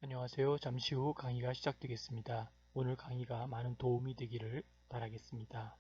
안녕하세요. 잠시 후 강의가 시작되겠습니다. 오늘 강의가 많은 도움이 되기를 바라겠습니다.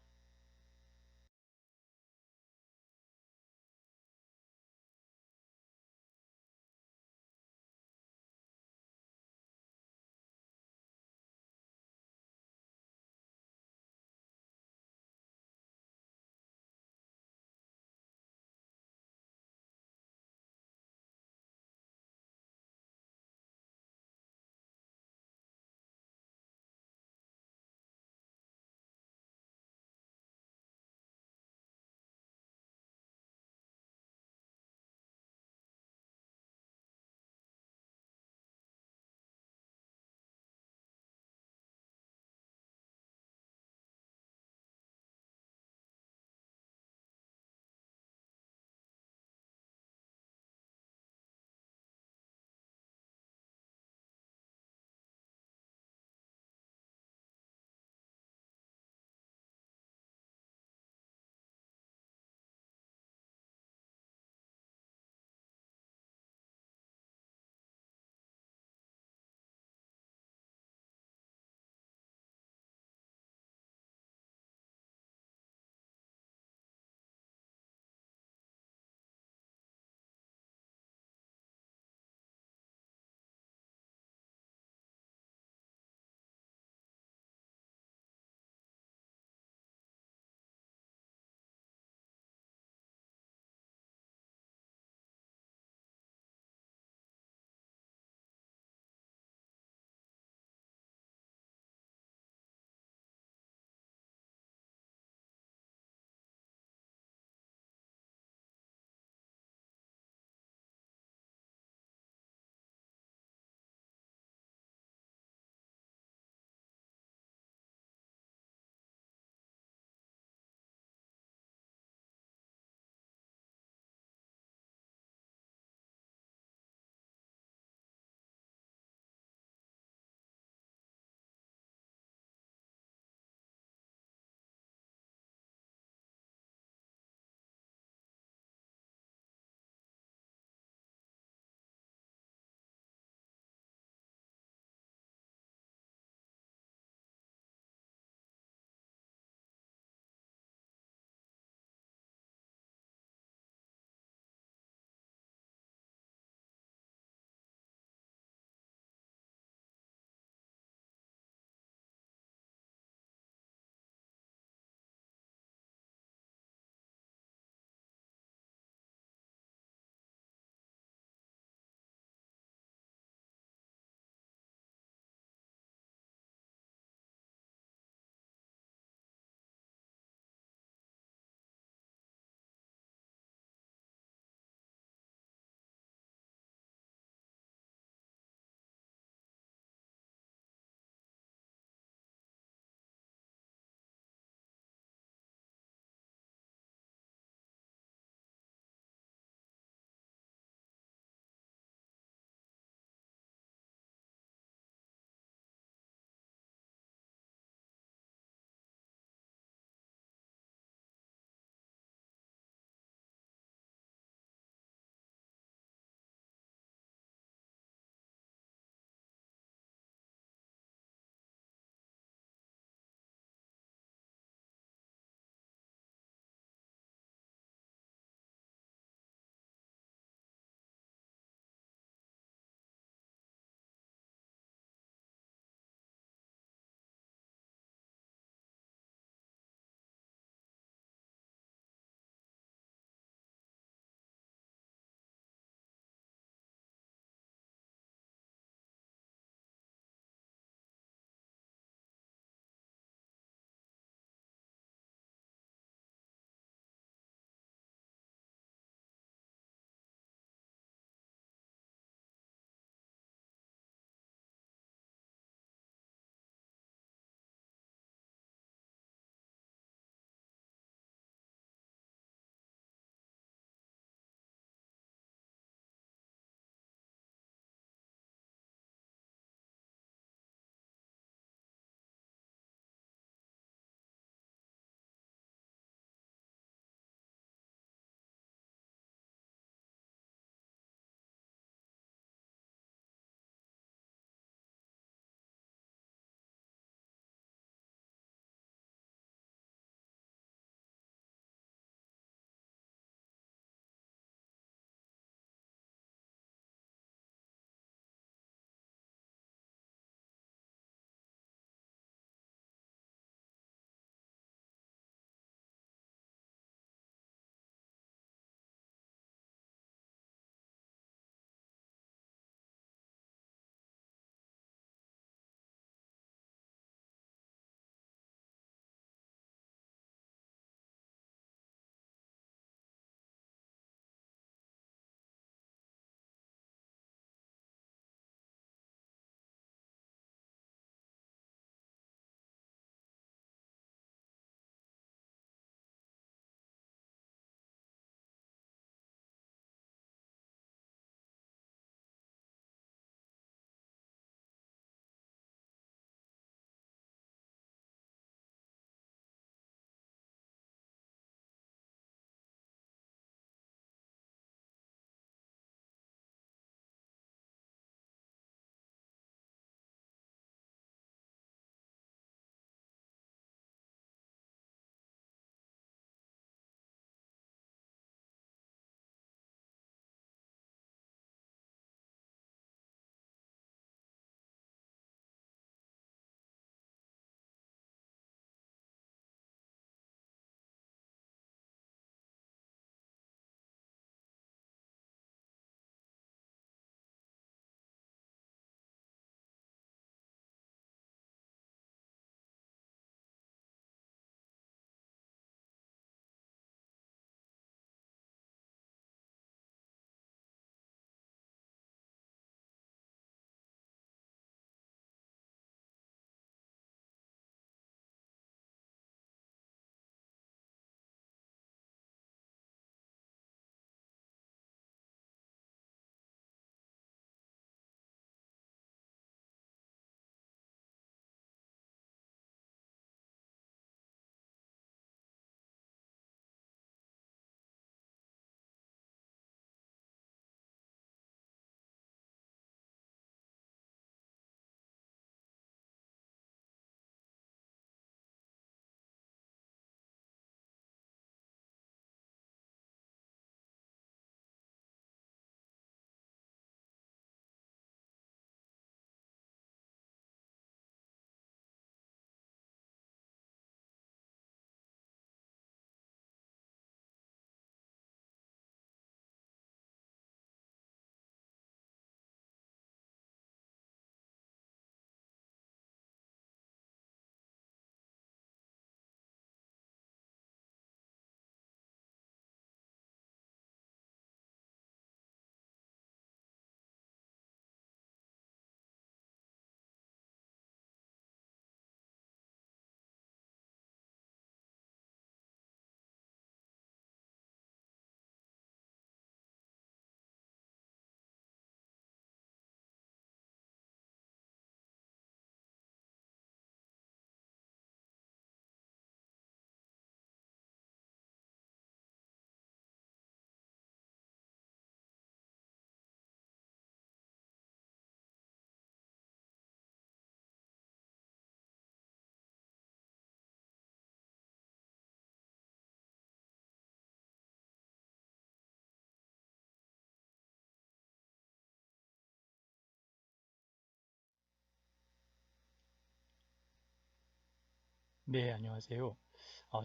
네, 안녕하세요.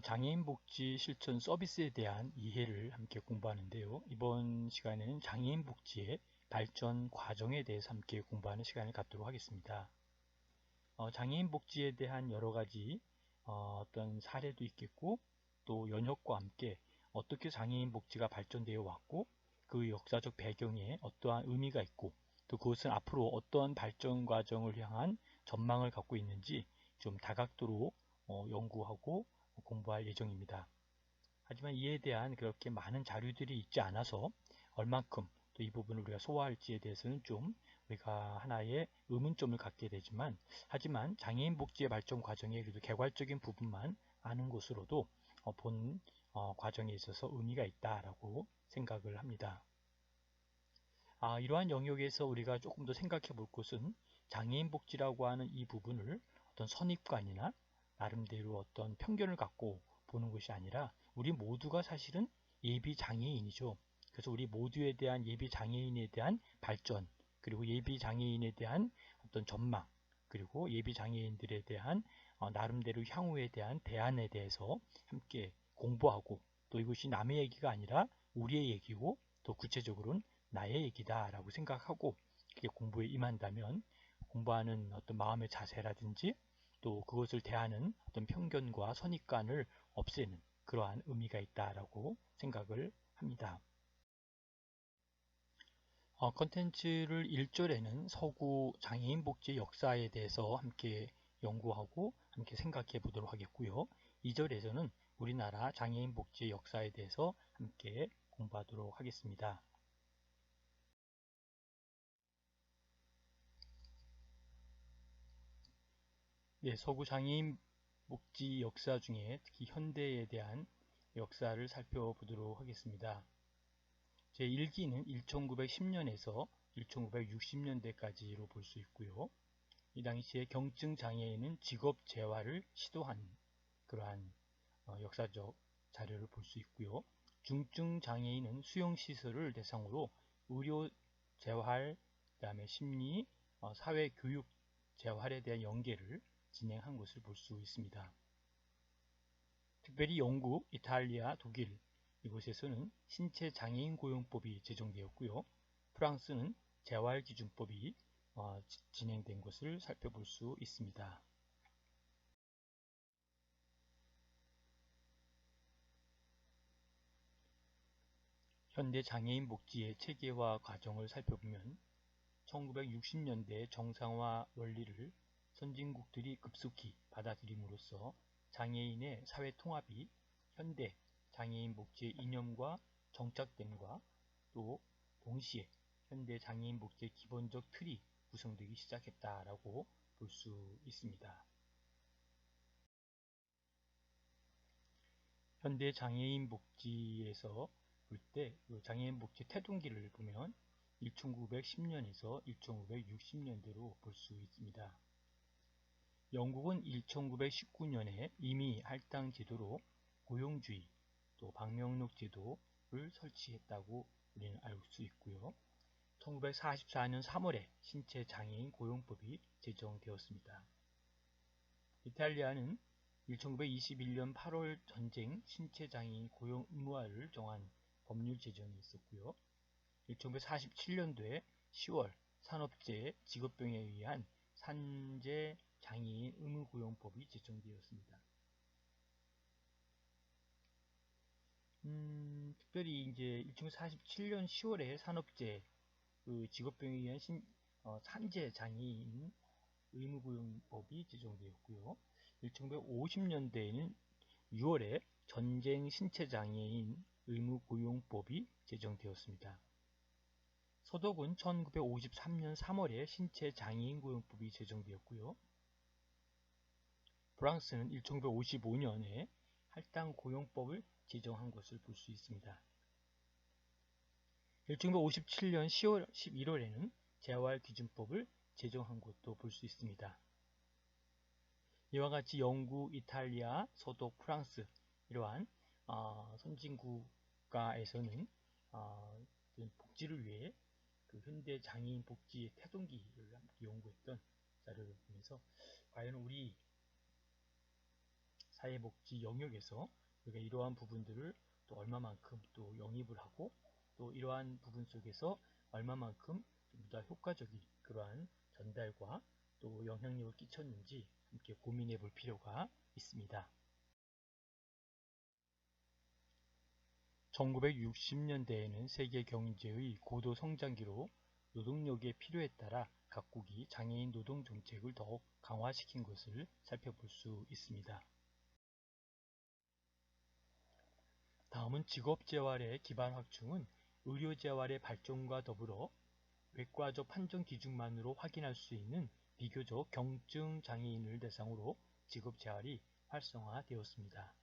장애인 복지 실천 서비스에 대한 이해를 함께 공부하는데요. 이번 시간에는 장애인 복지의 발전 과정에 대해서 함께 공부하는 시간을 갖도록 하겠습니다. 장애인 복지에 대한 여러 가지 어떤 사례도 있겠고, 또 연혁과 함께 어떻게 장애인 복지가 발전되어 왔고, 그 역사적 배경에 어떠한 의미가 있고, 또 그것은 앞으로 어떠한 발전 과정을 향한 전망을 갖고 있는지 좀 다각도로 연구하고 공부할 예정입니다. 하지만 이에 대한 그렇게 많은 자료들이 있지 않아서 얼만큼 또 이 부분을 우리가 소화할지에 대해서는 좀 우리가 하나의 의문점을 갖게 되지만, 하지만 장애인 복지의 발전 과정에 그래도 개괄적인 부분만 아는 것으로도 본 과정에 있어서 의미가 있다라고 생각을 합니다. 이러한 영역에서 우리가 조금 더 생각해 볼 것은, 장애인 복지라고 하는 이 부분을 어떤 선입관이나 나름대로 어떤 편견을 갖고 보는 것이 아니라 우리 모두가 사실은 예비 장애인이죠. 그래서 우리 모두에 대한 예비 장애인에 대한 발전, 그리고 예비 장애인에 대한 어떤 전망, 그리고 예비 장애인들에 대한 나름대로 향후에 대한 대안에 대해서 함께 공부하고, 또 이것이 남의 얘기가 아니라 우리의 얘기고, 또 구체적으로는 나의 얘기다 라고 생각하고 그게 공부에 임한다면, 공부하는 어떤 마음의 자세라든지 또 그것을 대하는 어떤 편견과 선입관을 없애는 그러한 의미가 있다라고 생각을 합니다. 컨텐츠를 1절에는 서구 장애인 복지 역사에 대해서 함께 연구하고 함께 생각해 보도록 하겠고요. 2절에서는 우리나라 장애인 복지 역사에 대해서 함께 공부하도록 하겠습니다. 네, 서구 장애인 복지 역사 중에 특히 현대에 대한 역사를 살펴보도록 하겠습니다. 제1기는 1910년에서 1960년대까지로 볼 수 있고요. 이 당시에 경증 장애인은 직업 재활을 시도한 그러한 역사적 자료를 볼 수 있고요. 중증 장애인은 수용시설을 대상으로 의료 재활, 그다음에 심리, 사회교육 재활에 대한 연계를 진행한 것을 볼 수 있습니다. 특별히 영국, 이탈리아, 독일 이곳에서는 신체 장애인 고용법이 제정되었고요. 프랑스는 재활기준법이 진행된 것을 살펴볼 수 있습니다. 현대 장애인 복지의 체계화 과정을 살펴보면 1960년대 정상화 원리를 선진국들이 급속히 받아들임으로써 장애인의 사회 통합이 현대 장애인 복지의 이념과 정착됨과 또 동시에 현대 장애인 복지의 기본적 틀이 구성되기 시작했다라고 볼 수 있습니다. 현대 장애인 복지에서 볼 때 장애인 복지 태동기를 보면 1910년에서 1960년대로 볼 수 있습니다. 영국은 1919년에 이미 할당 제도로 고용주의 또 방명록 제도를 설치했다고 우리는 알 수 있고요. 1944년 3월에 신체 장애인 고용법이 제정되었습니다. 이탈리아는 1921년 8월 전쟁 신체 장애인 고용 의무화를 정한 법률 제정이 있었고요. 1947년도에 10월 산업재해 직업병에 의한 산재 장애인 의무고용법이 제정되었습니다. 특별히 이제 1947년 10월에 산업재해 그 직업병에 의한 산재 장애인 의무고용법이 제정되었고요. 1950년대에는 6월에 전쟁 신체장애인 의무고용법이 제정되었습니다. 서독은 1953년 3월에 신체장애인 고용법이 제정되었고요. 프랑스는 1955년에 할당 고용법을 제정한 것을 볼 수 있습니다. 1957년 10월, 11월에는 재활기준법을 제정한 것도 볼 수 있습니다. 이와 같이 영국, 이탈리아, 서독, 프랑스 이러한 선진국가에서는 복지를 위해 그 현대 장애인 복지의 태동기를 함께 연구했던 자료를 보면서 과연 우리 사회복지 영역에서 우리가 이러한 부분들을 또 얼마만큼 또 영입을 하고 또 이러한 부분 속에서 얼마만큼 보다 효과적인 그러한 전달과 또 영향력을 끼쳤는지 함께 고민해 볼 필요가 있습니다. 1960년대에는 세계 경제의 고도 성장기로 노동력의 필요에 따라 각국이 장애인 노동 정책을 더욱 강화시킨 것을 살펴볼 수 있습니다. 다음은 직업재활의 기반 확충은 의료재활의 발전과 더불어 외과적 판정 기준만으로 확인할 수 있는 비교적 경증 장애인을 대상으로 직업재활이 활성화되었습니다.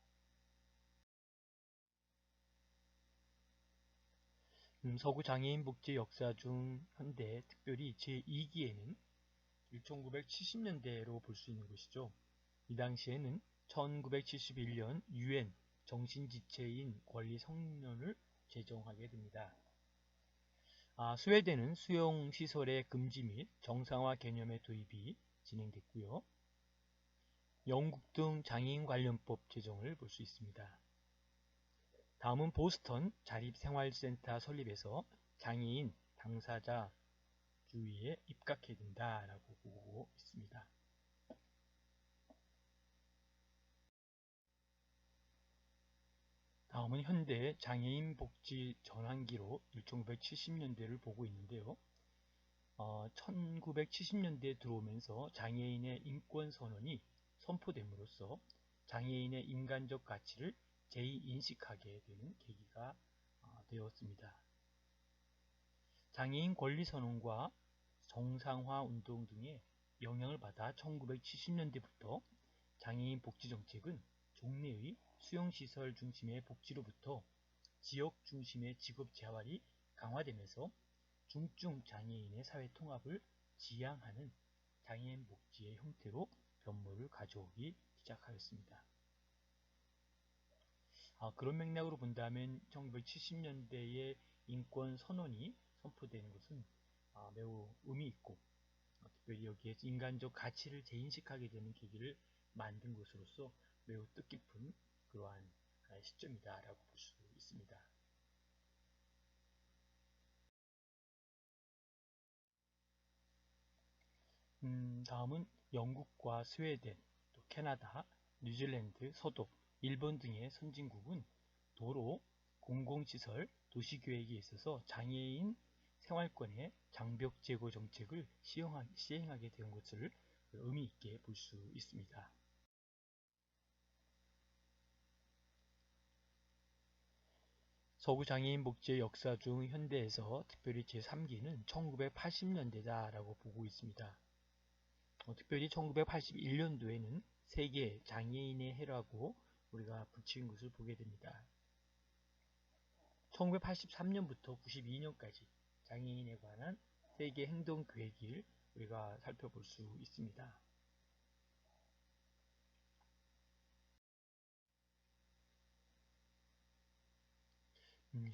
서구 장애인 복지 역사 중 현대, 특별히 제2기에는 1970년대로 볼 수 있는 것이죠. 이 당시에는 1971년 UN 정신지체인 권리 성명을 제정하게 됩니다. 스웨덴은 수용시설의 금지 및 정상화 개념의 도입이 진행됐고요. 영국 등 장애인 관련법 제정을 볼 수 있습니다. 다음은 보스턴 자립생활센터 설립에서 장애인 당사자 주의에 입각해야 된다라고 보고 있습니다. 다음은 현대 장애인 복지 전환기로 1970년대를 보고 있는데요. 1970년대에 들어오면서 장애인의 인권 선언이 선포됨으로써 장애인의 인간적 가치를 재인식하게 되는 계기가 되었습니다. 장애인 권리 선언과 정상화 운동 등의 영향을 받아 1970년대부터 장애인 복지 정책은 종래의 수용시설 중심의 복지로부터 지역 중심의 직업 재활이 강화되면서 중증 장애인의 사회 통합을 지향하는 장애인 복지의 형태로 변모를 가져오기 시작하였습니다. 그런 맥락으로 본다면 1970년대의 인권 선언이 선포되는 것은 매우 의미 있고 특별히 여기에 인간적 가치를 재인식하게 되는 계기를 만든 것으로서 매우 뜻깊은 그러한 시점이다라고 볼 수 있습니다. 다음은 영국과 스웨덴, 또 캐나다, 뉴질랜드, 서독, 일본 등의 선진국은 도로, 공공시설, 도시계획에 있어서 장애인 생활권의 장벽 제거 정책을 시행하게 된 것을 의미 있게 볼 수 있습니다. 서구 장애인 복지의 역사 중 현대에서 특별히 제3기는 1980년대다라고 보고 있습니다. 특별히 1981년도에는 세계 장애인의 해라고 우리가 붙인 것을 보게 됩니다. 1983년부터 92년까지 장애인에 관한 세계 행동 계획을 우리가 살펴볼 수 있습니다.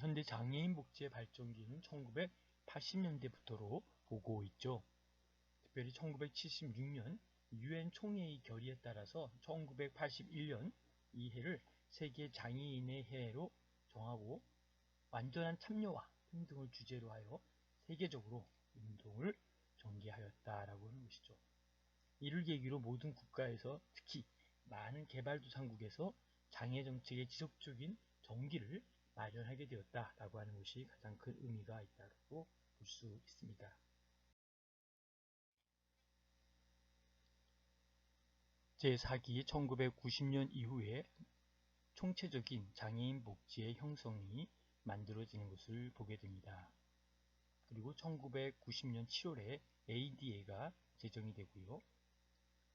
현대 장애인 복지의 발전기는 1980년대부터로 보고 있죠. 특별히 1976년 UN 총회의 결의에 따라서 1981년 이 해를 세계 장애인의 해로 정하고 완전한 참여와 평등을 주제로 하여 세계적으로 운동을 전개하였다라고 하는 것이죠. 이를 계기로 모든 국가에서 특히 많은 개발도상국에서 장애 정책의 지속적인 전기를 마련하게 되었다라고 하는 것이 가장 큰 의미가 있다고 볼 수 있습니다. 제4기 1990년 이후에 총체적인 장애인 복지의 형성이 만들어지는 것을 보게 됩니다. 그리고 1990년 7월에 ADA가 제정이 되고요.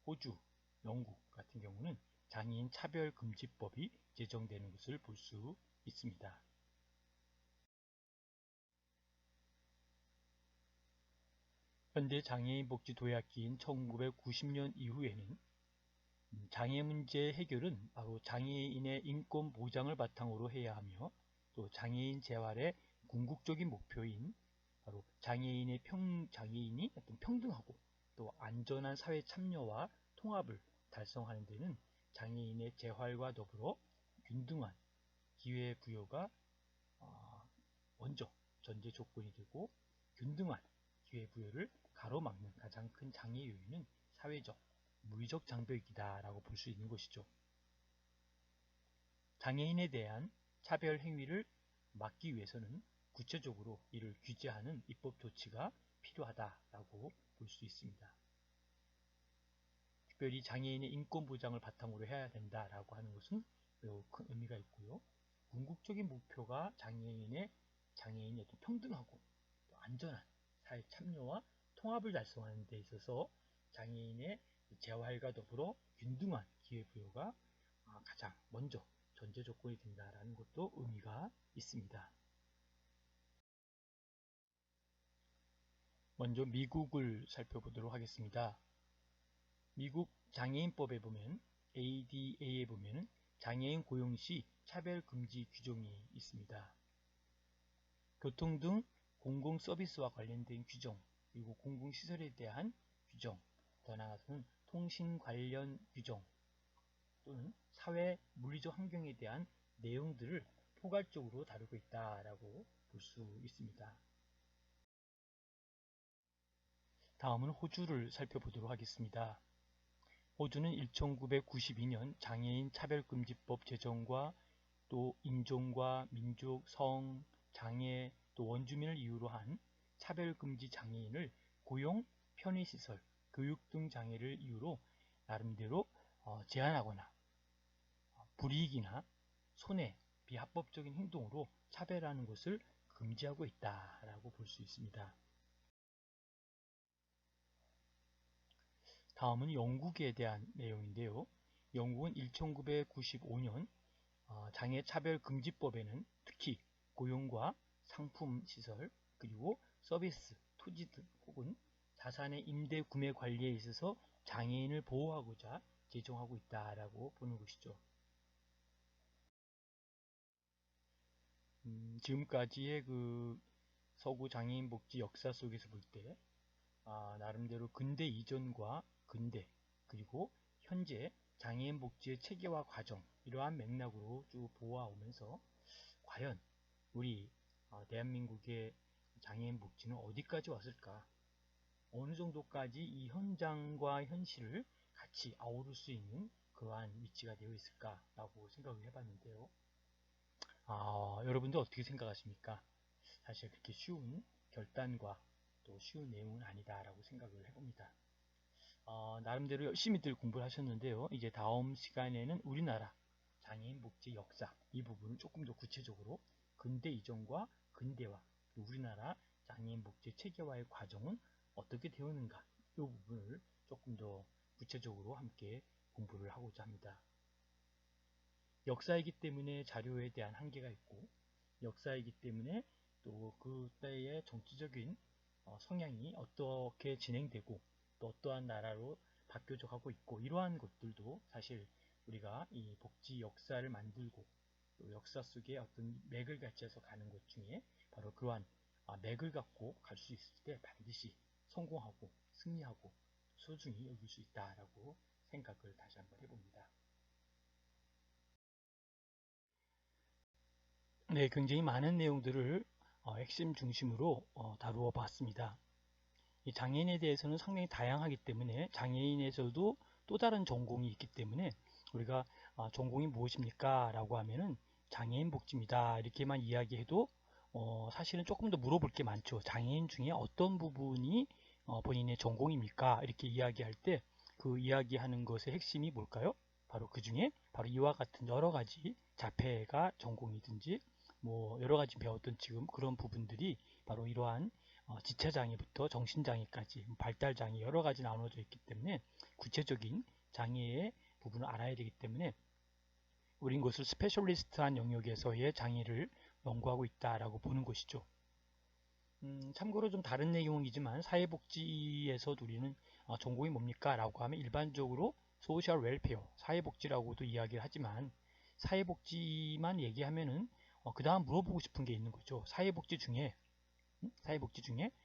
호주, 영국 같은 경우는 장애인 차별금지법이 제정되는 것을 볼 수 있습니다. 현대 장애인 복지 도약기인 1990년 이후에는 장애 문제 해결은 바로 장애인의 인권 보장을 바탕으로 해야 하며 또 장애인 재활의 궁극적인 목표인 바로 장애인이 어떤 평등하고 또 안전한 사회 참여와 통합을 달성하는 데는 장애인의 재활과 더불어 균등한 기회 부여가 먼저 전제 조건이 되고, 균등한 기회 부여를 가로막는 가장 큰 장애 요인은 사회적, 물리적 장벽이다 라고 볼 수 있는 것이죠. 장애인에 대한 차별 행위를 막기 위해서는 구체적으로 이를 규제하는 입법 조치가 필요하다라고 볼 수 있습니다. 특별히 장애인의 인권 보장을 바탕으로 해야 된다라고 하는 것은 매우 큰 의미가 있고요. 궁극적인 목표가 장애인의 어떤 평등하고 또 안전한 사회 참여와 통합을 달성하는 데 있어서 장애인의 재활과 더불어 균등한 기회 부여가 가장 먼저 전제 조건이 된다라는 것도 의미가 있습니다. 먼저 미국을 살펴보도록 하겠습니다. 미국 장애인법에 보면 ADA에 보면 장애인 고용 시 차별 금지 규정이 있습니다. 교통 등 공공 서비스와 관련된 규정, 그리고 공공시설에 대한 규정, 더 나아가서는 통신 관련 규정 또는 사회 물리적 환경에 대한 내용들을 포괄적으로 다루고 있다라고 볼 수 있습니다. 다음은 호주를 살펴보도록 하겠습니다. 호주는 1992년 장애인 차별금지법 제정과 또 인종과 민족, 성, 장애, 또 원주민을 이유로 한 차별금지 장애인을 고용, 편의시설, 교육 등 장애를 이유로 나름대로 제한하거나 불이익이나 손해, 비합법적인 행동으로 차별하는 것을 금지하고 있다라고 볼 수 있습니다. 다음은 영국에 대한 내용인데요. 영국은 1995년 장애차별금지법에는 특히 고용과 상품시설, 그리고 서비스, 토지 등 혹은 자산의 임대 구매 관리에 있어서 장애인을 보호하고자 제정하고 있다라고 보는 것이죠. 지금까지의 그 서구 장애인 복지 역사 속에서 볼 때 나름대로 근대 이전과 근대 그리고 현재 장애인 복지의 체계화 과정, 이러한 맥락으로 쭉 보아오면서 과연 우리 대한민국의 장애인 복지는 어디까지 왔을까? 어느 정도까지 이 현장과 현실을 같이 아우를 수 있는 그러한 위치가 되어 있을까라고 생각을 해봤는데요. 여러분도 어떻게 생각하십니까? 사실 그렇게 쉬운 결단과 또 쉬운 내용은 아니다라고 생각을 해봅니다. 나름대로 열심히들 공부를 하셨는데요. 이제 다음 시간에는 우리나라 장애인 복지 역사, 이 부분을 조금 더 구체적으로 근대 이전과 근대화, 우리나라 장애인 복지 체계화의 과정은 어떻게 되었는가, 이 부분을 조금 더 구체적으로 함께 공부를 하고자 합니다. 역사이기 때문에 자료에 대한 한계가 있고, 역사이기 때문에 또 그때의 정치적인 성향이 어떻게 진행되고 또 어떠한 나라로 바뀌어져 가고 있고, 이러한 것들도 사실 우리가 이 복지 역사를 만들고 또 역사 속에 어떤 맥을 같이해서 가는 것 중에 바로 그러한 맥을 갖고 갈 수 있을 때 반드시 성공하고 승리하고 소중히 여길 수 있다라고 생각을 다시 한번 해봅니다. 네, 굉장히 많은 내용들을 핵심 중심으로 다루어 봤습니다. 이 장애인에 대해서는 상당히 다양하기 때문에 장애인에서도 또 다른 전공이 있기 때문에 우리가 전공이 무엇입니까? 라고 하면은 장애인 복지입니다. 이렇게만 이야기해도 사실은 조금 더 물어볼 게 많죠. 장애인 중에 어떤 부분이 본인의 전공입니까? 이렇게 이야기할 때 그 이야기하는 것의 핵심이 뭘까요? 바로 그 중에 바로 이와 같은 여러 가지 자폐가 전공이든지 뭐 여러 가지 배웠던 지금 그런 부분들이 바로 이러한 지체장애부터 정신장애까지 발달장애 여러 가지 나눠져 있기 때문에 구체적인 장애의 부분을 알아야 되기 때문에 우린 그것을 스페셜리스트한 영역에서의 장애를 연구하고 있다라고 보는 것이죠. 참고로 좀 다른 내용이지만 사회복지에서도 우리는 전공이 뭡니까? 라고 하면 일반적으로 소셜 웰페어, 사회복지라고도 이야기를 하지만 사회복지만 얘기하면은 그 다음 물어보고 싶은 게 있는 거죠. 사회복지 중에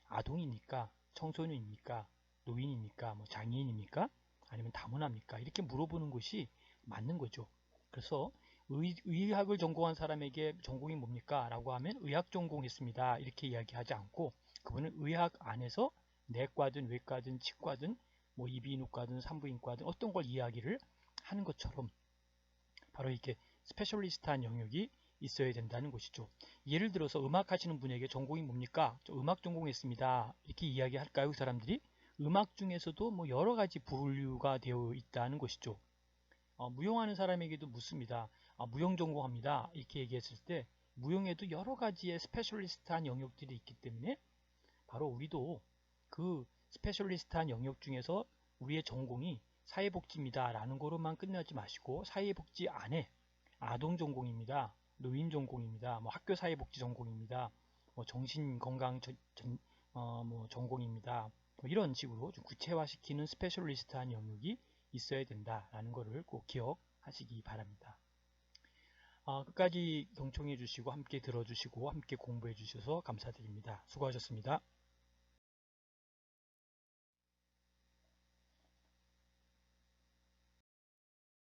아동입니까? 청소년입니까? 노인입니까? 뭐 장애인입니까? 아니면 다문화입니까? 이렇게 물어보는 것이 맞는 거죠. 그래서 의학을 전공한 사람에게 전공이 뭡니까? 라고 하면 의학 전공했습니다. 이렇게 이야기하지 않고 그분은 의학 안에서 내과든 외과든 치과든 뭐 이비인후과든 산부인과든 어떤 걸 이야기를 하는 것처럼 바로 이렇게 스페셜리스트한 영역이 있어야 된다는 것이죠. 예를 들어서 음악 하시는 분에게 전공이 뭡니까? 저 음악 전공했습니다. 이렇게 이야기할까요? 그 사람들이? 음악 중에서도 뭐 여러 가지 분류가 되어 있다는 것이죠. 무용하는 사람에게도 묻습니다. 무용 전공합니다. 이렇게 얘기했을 때 무용에도 여러 가지의 스페셜리스트한 영역들이 있기 때문에 바로 우리도 그 스페셜리스트한 영역 중에서 우리의 전공이 사회복지입니다 라는 거로만 끝나지 마시고 사회복지 안에 아동 전공입니다, 노인 전공입니다, 뭐 학교 사회복지 전공입니다, 뭐 정신건강 뭐 전공입니다, 뭐 이런 식으로 좀 구체화시키는 스페셜리스트한 영역이 있어야 된다라는 것을 꼭 기억하시기 바랍니다. 끝까지 경청해 주시고 함께 들어주시고 함께 공부해 주셔서 감사드립니다. 수고하셨습니다.